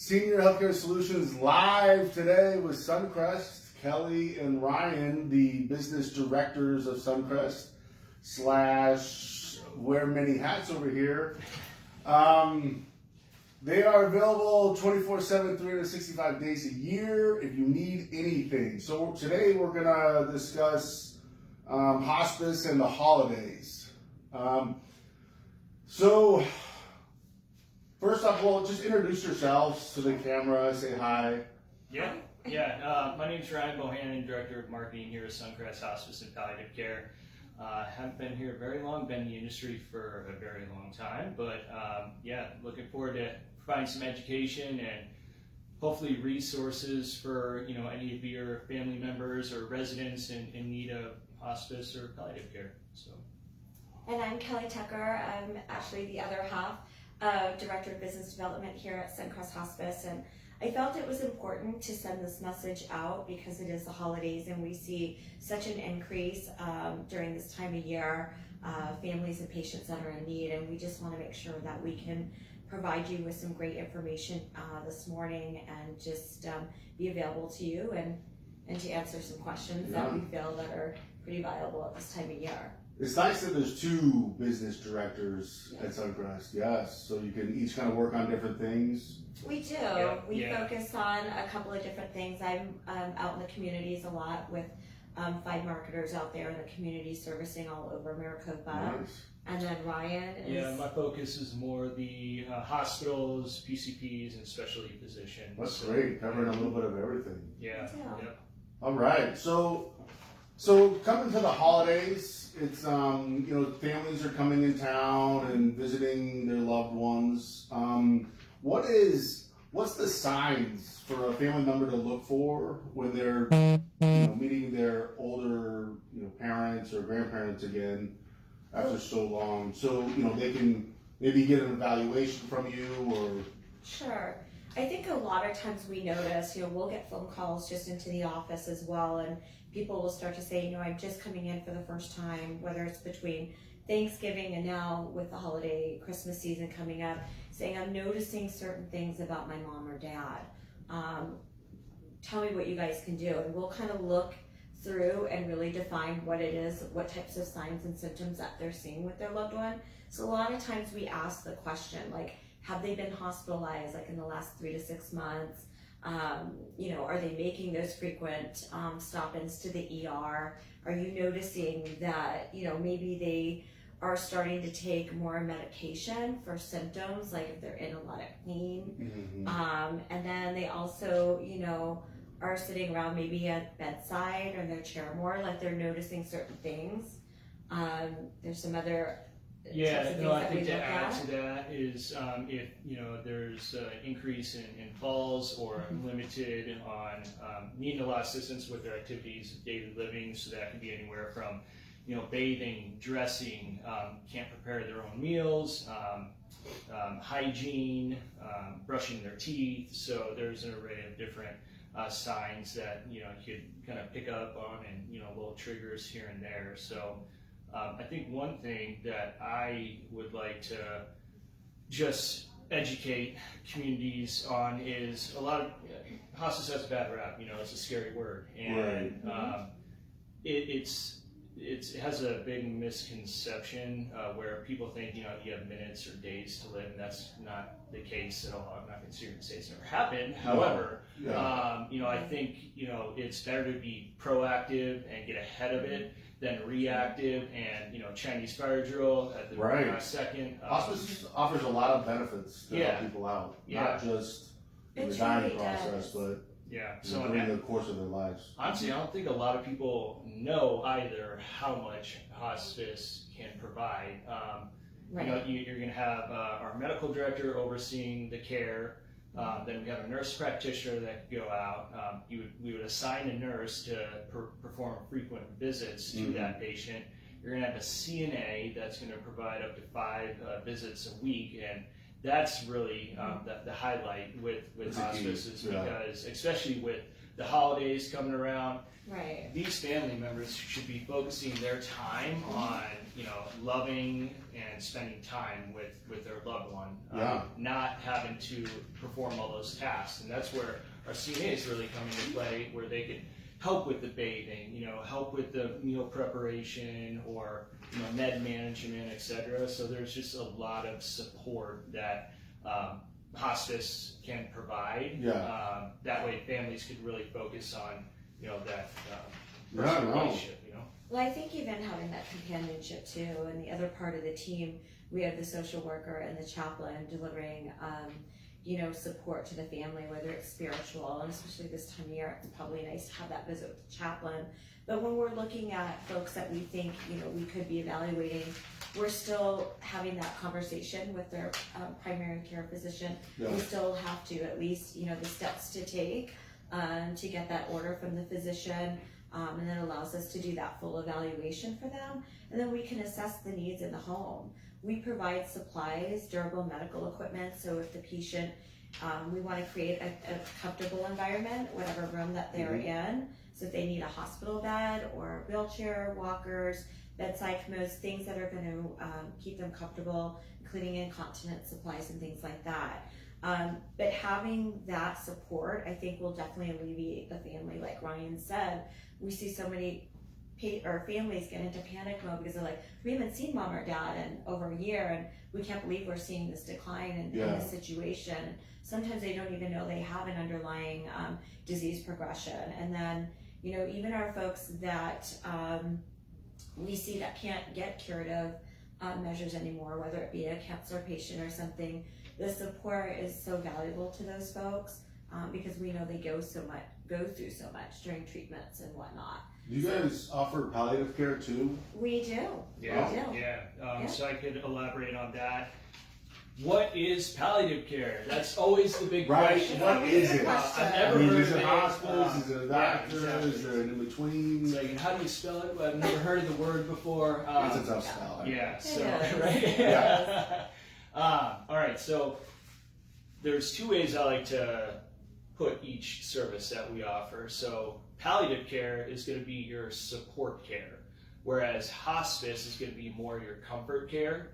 Senior Healthcare Solutions live today with Suncrest. Kelly and Ryan, the business directors of Suncrest, / wear many hats over here. They are available 24/7, 365 days a year if you need anything. So today we're going to discuss hospice and the holidays. So first off, well, just introduce yourselves to the camera, say hi. My name's Ryan Bohannan, Director of Marketing here at Suncrest Hospice and Palliative Care. Haven't been here very long, been in the industry for a very long time, but looking forward to providing some education and hopefully resources for any of your family members or residents in need of hospice or palliative care. So. And I'm Kelly Tucker. I'm actually the other half of Director of Business Development here at Suncrest Hospice, and I felt it was important to send this message out because it is the holidays and we see such an increase during this time of year, families and patients that are in need, and we just want to make sure that we can provide you with some great information this morning and just be available to you and to answer some questions that we feel that are pretty viable at this time of year. It's nice that there's two business directors at Suncrest, yes, so you can each kind of work on different things. We do. We focus on a couple of different things. I'm out in the communities a lot with 5 marketers out there in the community servicing all over Maricopa. Nice. And then Ryan is... Yeah, my focus is more the hospitals, PCPs, and specialty physicians. That's great, covering a little bit of everything. Yeah. All right, so coming to the holidays, it's families are coming in town and visiting their loved ones. What's the signs for a family member to look for when they're meeting their older parents or grandparents again after so long? So they can maybe get an evaluation from you or. Sure. I think a lot of times we notice, we'll get phone calls just into the office as well, and people will start to say, I'm just coming in for the first time, whether it's between Thanksgiving and now with the holiday Christmas season coming up, saying I'm noticing certain things about my mom or dad. Tell me what you guys can do, and we'll kind of look through and really define what it is, what types of signs and symptoms that they're seeing with their loved one. So a lot of times we ask the question, like, have they been hospitalized like in the last 3 to 6 months? Are they making those frequent stop-ins to the ER? Are you noticing that, maybe they are starting to take more medication for symptoms, like if they're in a lot of pain? Mm-hmm. And then they also, are sitting around maybe at bedside or in their chair more, like they're noticing certain things. There's some other I think to add to that is if there's increase in falls or limited on needing a lot of assistance with their activities of daily living, so that can be anywhere from bathing, dressing, can't prepare their own meals, hygiene, brushing their teeth. So there's an array of different signs that you could kind of pick up on, and little triggers here and there. So I think one thing that I would like to just educate communities on is a lot of hospice has a bad rap. It's a scary word, and it has a big misconception where people think you have minutes or days to live, and that's not the case at all. I'm not going to sit here and say it's never happened. However, I think it's better to be proactive and get ahead of it than reactive and Chinese fire drill at the last second. Hospice offers a lot of benefits to help people out, not just in the dying process, but during the course of their lives. Honestly, I don't think a lot of people know either how much hospice can provide. You're going to have our medical director overseeing the care. Then we have a nurse practitioner that could go out. We would assign a nurse to perform frequent visits to that patient. You're going to have a CNA that's going to provide up to 5 visits a week, and that's really the highlight with That's the key, hospice is yeah. because, especially with the holidays coming around, Right. these family members should be focusing their time on, loving and spending time with their loved one, Yeah. not having to perform all those tasks. And that's where our CNAs really come into play, where they can help with the bathing, help with the meal preparation or, med management, etc. So there's just a lot of support that hospice can provide. Yeah. That way families could really focus on, that Yeah, personal no. relationship, Well, I think even having that companionship too, and the other part of the team, we have the social worker and the chaplain delivering, support to the family, whether it's spiritual, and especially this time of year, it's probably nice to have that visit with the chaplain. But when we're looking at folks that we think, we could be evaluating, we're still having that conversation with their primary care physician. Yeah. We still have to at least, the steps to take to get that order from the physician. And that allows us to do that full evaluation for them. And then we can assess the needs in the home. We provide supplies, durable medical equipment, so if the patient, we want to create a comfortable environment, whatever room that they're in. So if they need a hospital bed or a wheelchair, walkers, bedside commodes, things that are going to keep them comfortable, including incontinence supplies and things like that. But having that support, I think, will definitely alleviate the family. Like Ryan said, we see so many families get into panic mode because they're like, we haven't seen mom or dad in over a year, and we can't believe we're seeing this decline in this situation. Sometimes they don't even know they have an underlying disease progression. And then, even our folks that we see that can't get curative measures anymore, whether it be a cancer patient or something, the support is so valuable to those folks because we know they go through so much during treatments and whatnot. Do you guys offer palliative care too? We do. Yeah, We do. yeah. So I could elaborate on that. What is palliative care? That's always the big question. What is it? I've never heard Is of it it. hospice? Is it a doctor? exactly. Is there an in between? It's like, how do you spell it? Well, I've never heard of the word before. It's a tough spell. Yeah, so, is. right? Yeah. All right, so there's two ways I like to put each service that we offer. So palliative care is going to be your support care, whereas hospice is going to be more your comfort care.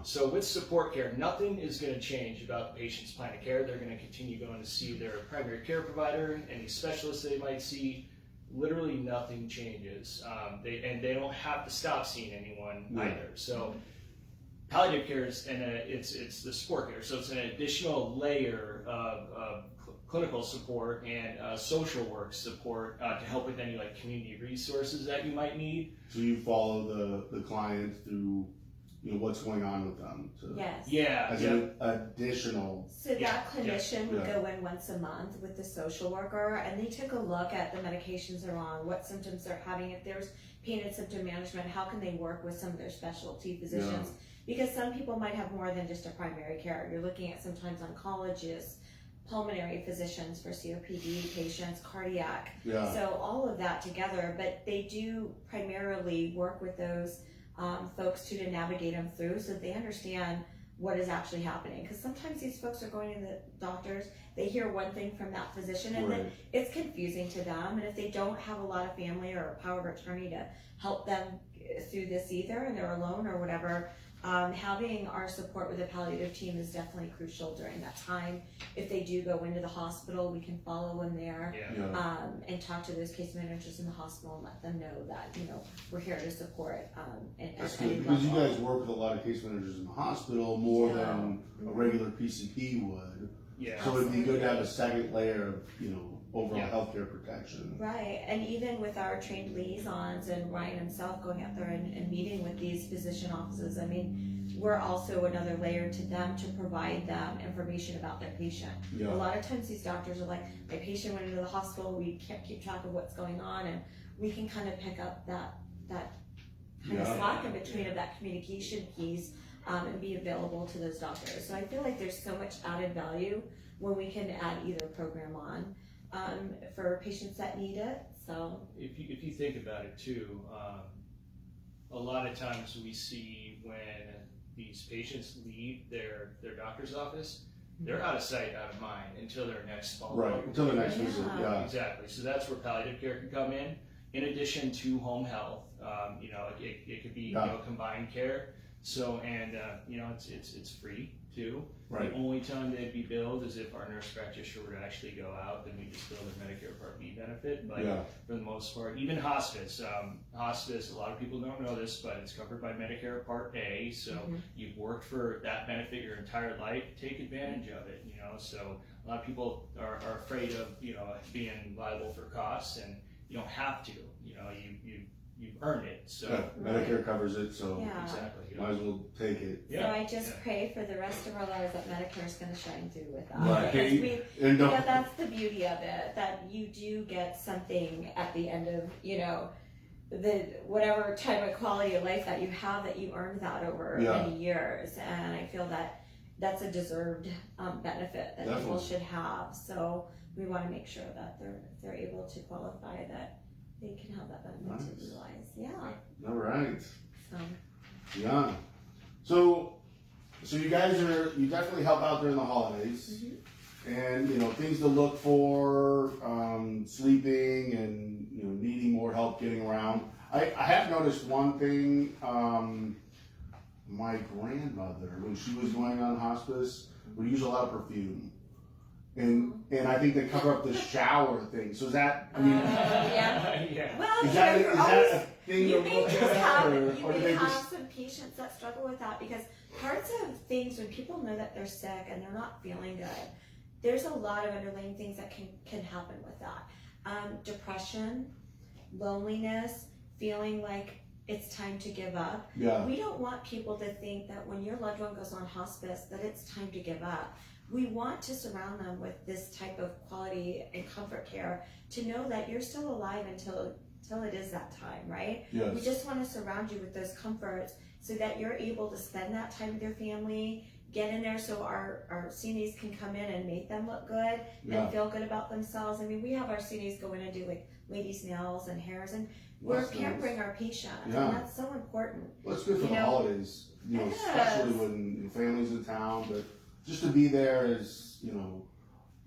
So with support care, nothing is going to change about the patient's plan of care. They're going to continue going to see their primary care provider, any specialists they might see. Literally nothing changes. They don't have to stop seeing anyone either. So palliative care is it's the support care. So it's an additional layer of clinical support and social work support to help with any community resources that you might need. So you follow the client through, what's going on with them. Yes. Yeah. As an additional. So that clinician would Yeah. go in once a month with the social worker, and they took a look at the medications they're on, what symptoms they're having, if there's pain and symptom management, how can they work with some of their specialty physicians? Because some people might have more than just a primary care. You're looking at sometimes oncologists, pulmonary physicians for COPD patients, cardiac. Yeah. So all of that together, but they do primarily work with those folks to navigate them through so they understand what is actually happening. Because sometimes these folks are going to the doctors, they hear one thing from that physician, and then it's confusing to them. And if they don't have a lot of family or a power of attorney to help them through this either, and they're alone or whatever, having our support with the palliative team is definitely crucial during that time. If they do go into the hospital, we can follow them there and talk to those case managers in the hospital and let them know that, we're here to support. That's good, because you guys work with a lot of case managers in the hospital more than a regular PCP would. Yeah. So it'd be good to have a second layer of, overall healthcare protection. Right, and even with our trained liaisons and Ryan himself going out there and meeting with these physician offices, I mean, we're also another layer to them to provide them information about their patient. A lot of times these doctors are like, my patient went into the hospital, we can't keep track of what's going on, and we can kind of pick up that kind of slack in between of that communication piece and be available to those doctors. So I feel like there's so much added value when we can add either program on. For patients that need it. So if you think about it too, a lot of times we see when these patients leave their doctor's office, they're out of sight, out of mind until their next follow-up. Right, until the next visit, yeah. Exactly. So that's where palliative care can come in addition to home health. It could be combined care. So and it's free too. Right. The only time they'd be billed is if our nurse practitioner were to actually go out, then we just bill their Medicare Part B benefit. But for the most part, even hospice, a lot of people don't know this, but it's covered by Medicare Part A. So you've worked for that benefit your entire life, take advantage of it. So a lot of people are afraid of being liable for costs, and you don't have to. You've earned it. So Medicare covers it, so exactly. might as well take it. So I just pray for the rest of our lives that Medicare is going to shine through with that. Right. Because that's the beauty of it, that you do get something at the end of, the whatever type of quality of life that you have, that you earned that over many years. And I feel that that's a deserved benefit that people should have. So we want to make sure that they're able to qualify, that they can have that benefit to utilize. Yeah. All right. So. Yeah. So you guys you definitely help out during the holidays, and things to look for, sleeping and needing more help getting around. I have noticed one thing. My grandmother, when she was going on hospice, would use a lot of perfume. And I think they cover up the shower thing. So is that, Well, is that a thing you to may look just at? have, Or do they have just... some patients that struggle with that, because parts of things, when people know that they're sick and they're not feeling good, there's a lot of underlying things that can happen with that. Depression, loneliness, feeling like it's time to give up. Yeah. We don't want people to think that when your loved one goes on hospice that it's time to give up. We want to surround them with this type of quality and comfort care to know that you're still alive until it is that time, right? Yes. We just want to surround you with those comforts so that you're able to spend that time with your family, get in there so our CNAs can come in and make them look good and feel good about themselves. I mean, we have our CNAs go in and do like ladies' nails and hairs, and we're pampering our patients, and that's so important. Well, it's good for the holidays, especially when families in town, but just to be there is,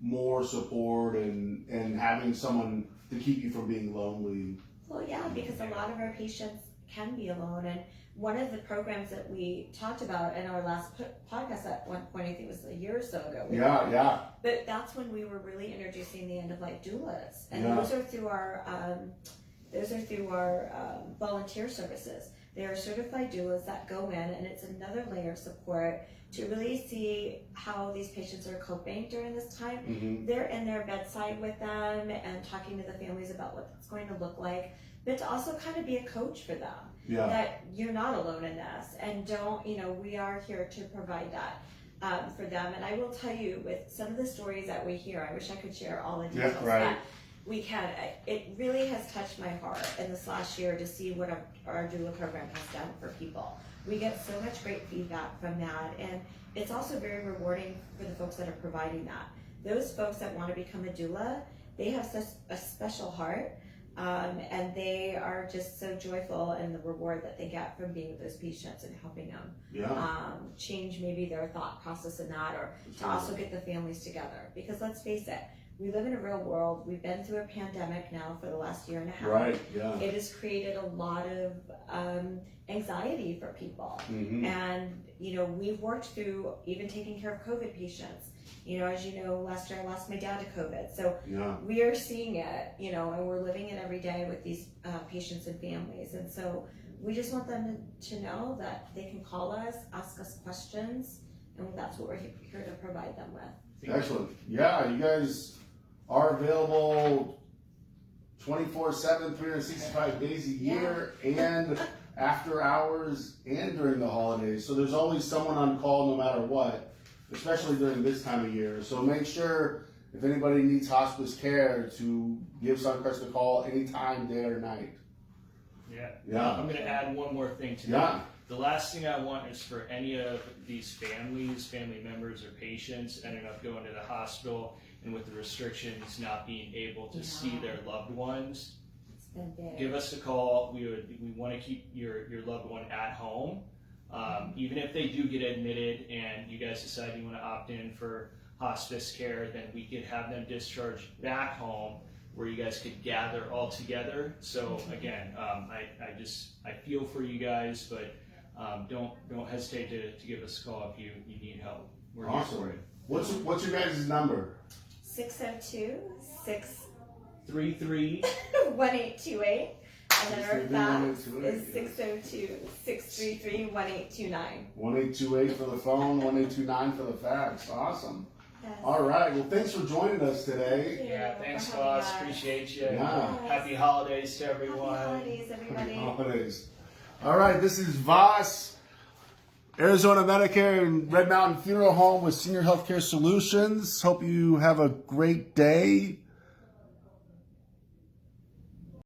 more support and having someone to keep you from being lonely. Well, yeah, because a lot of our patients can be alone, and one of the programs that we talked about in our last podcast at one point, I think it was a year or so ago. But that's when we were really introducing the end-of-life doulas, and those are through our volunteer services. They are certified doulas that go in, and it's another layer of support to really see how these patients are coping during this time. They're in their bedside with them and talking to the families about what it's going to look like, but to also kind of be a coach for them. That you're not alone in this, and don't, we are here to provide that for them. And I will tell you, with some of the stories that we hear, I wish I could share all the details, but we can. It really has touched my heart in this last year to see what our doula program has done for people. We get so much great feedback from that, and it's also very rewarding for the folks that are providing that. Those folks that want to become a doula, they have such a special heart, and they are just so joyful in the reward that they get from being with those patients and helping them change maybe their thought process in that, or to also get the families together. Because let's face it, we live in a real world. We've been through a pandemic now for the last year and a half. It has created a lot of anxiety for people. And, we've worked through even taking care of COVID patients. As you know, last year I lost my dad to COVID. So we are seeing it, and we're living it every day with these patients and families. And so we just want them to know that they can call us, ask us questions, and that's what we're here to provide them with. Excellent. Yeah, you guys are available 24/7, 365 days a year, and after hours and during the holidays. So there's always someone on call no matter what, especially during this time of year. So make sure, if anybody needs hospice care, to give Suncrest a call anytime, day or night. I'm going to add one more thing to that. The last thing I want is for any of these family members or patients ending up going to the hospital and with the restrictions not being able to see their loved ones. Give us a call. We want to keep your loved one at home. Even if they do get admitted and you guys decide you want to opt in for hospice care, then we could have them discharged back home where you guys could gather all together. So again, I feel for you guys, but don't hesitate to give us a call if you need help. We're here for it. What's your guys' number? 602-633-1828. 633-1828. And then our fax is 602-633-1829. 1828 for the phone, 1829 for the fax. Awesome. Yes. All right. Well, thanks for joining us today. Thank you Yeah, thanks, for having boss. us. Appreciate you. Yeah. Happy holidays to everyone. Happy holidays, everybody. Holidays. All right. This is VOSS, Arizona Medicare and Red Mountain Funeral Home with Senior Healthcare Solutions. Hope you have a great day.